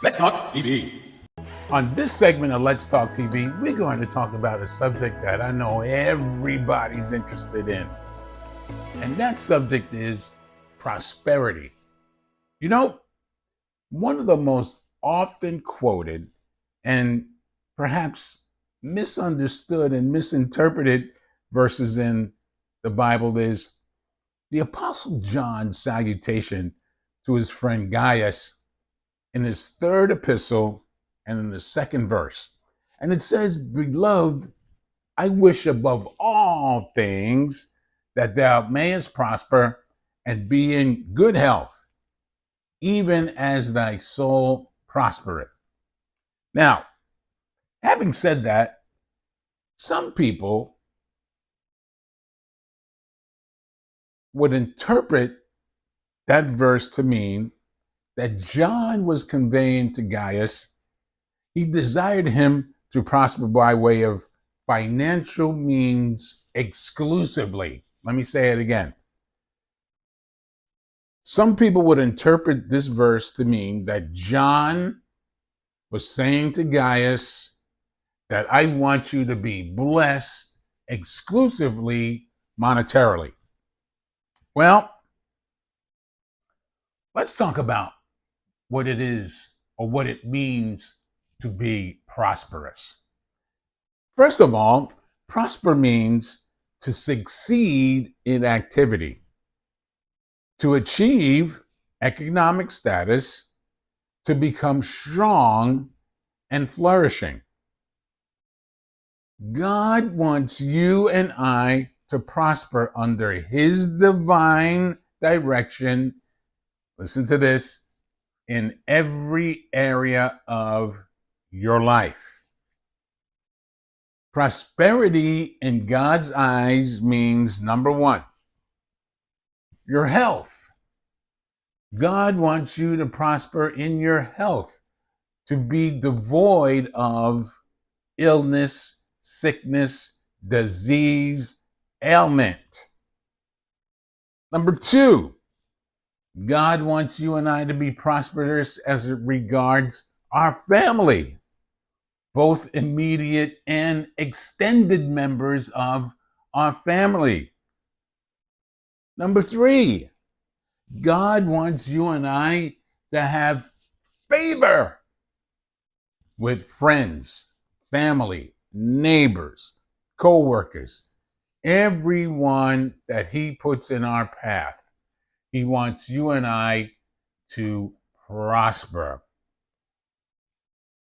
Let's Talk TV. On this segment of Let's Talk TV, we're going to talk about a subject that I know everybody's interested in. And that subject is prosperity. You know, one of the most often quoted and perhaps misunderstood and misinterpreted verses in the Bible is the Apostle John's salutation to his friend Gaius in his third epistle and in the second verse. And it says, "Beloved, I wish above all things that thou mayest prosper and be in good health, even as thy soul prospereth." Now, having said that, some people would interpret that verse to mean that John was conveying to Gaius he desired him to prosper by way of financial means exclusively. Let me say it again. Some people would interpret this verse to mean that John was saying to Gaius that I want you to be blessed exclusively monetarily. Well, let's talk about what it is or what it means to be prosperous. First of all, prosper means to succeed in activity, to achieve economic status, to become strong and flourishing. God wants you and I to prosper under His divine direction. Listen to this, in every area of your life. Prosperity in God's eyes means, number one, your health. God wants you to prosper in your health, to be devoid of illness, sickness, disease, ailment. Number two, God wants you and I to be prosperous as it regards our family, both immediate and extended members of our family. Number three, God wants you and I to have favor with friends, family, neighbors, co-workers, everyone that He puts in our path. He wants you and I to prosper.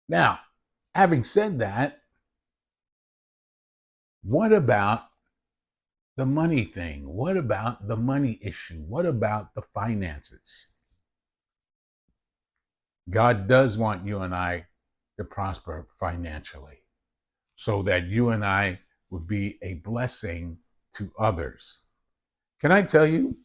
Now, having said that, what about the money thing? What about the money issue? What about the finances? God does want you and I to prosper financially so that you and I would be a blessing to others. Can I tell you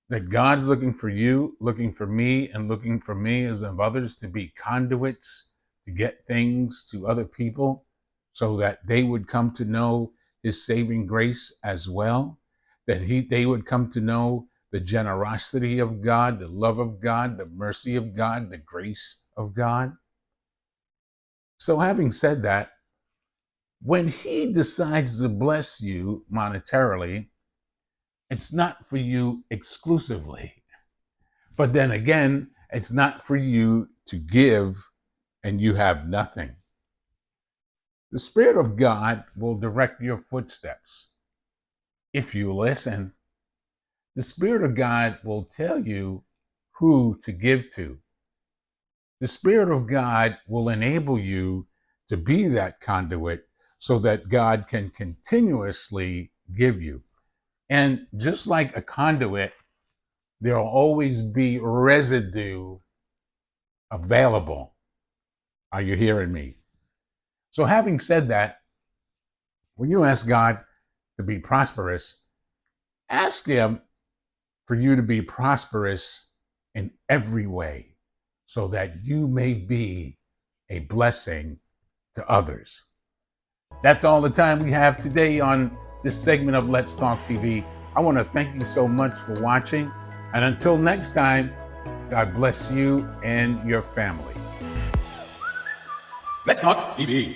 that God's looking for you, looking for me, and looking for me as of others to be conduits to get things to other people so that they would come to know His saving grace as well, that they would come to know the generosity of God, the love of God, the mercy of God, the grace of God. So having said that, when He decides to bless you monetarily, it's not for you exclusively. But then again, it's not for you to give and you have nothing. The Spirit of God will direct your footsteps. If you listen, the Spirit of God will tell you who to give to. The Spirit of God will enable you to be that conduit so that God can continuously give you. And just like a conduit, there will always be residue available. Are you hearing me? So having said that, when you ask God to be prosperous, ask Him for you to be prosperous in every way so that you may be a blessing to others. That's all the time we have today on this segment of Let's Talk TV. I want to thank you so much for watching. And until next time, God bless you and your family. Let's Talk TV.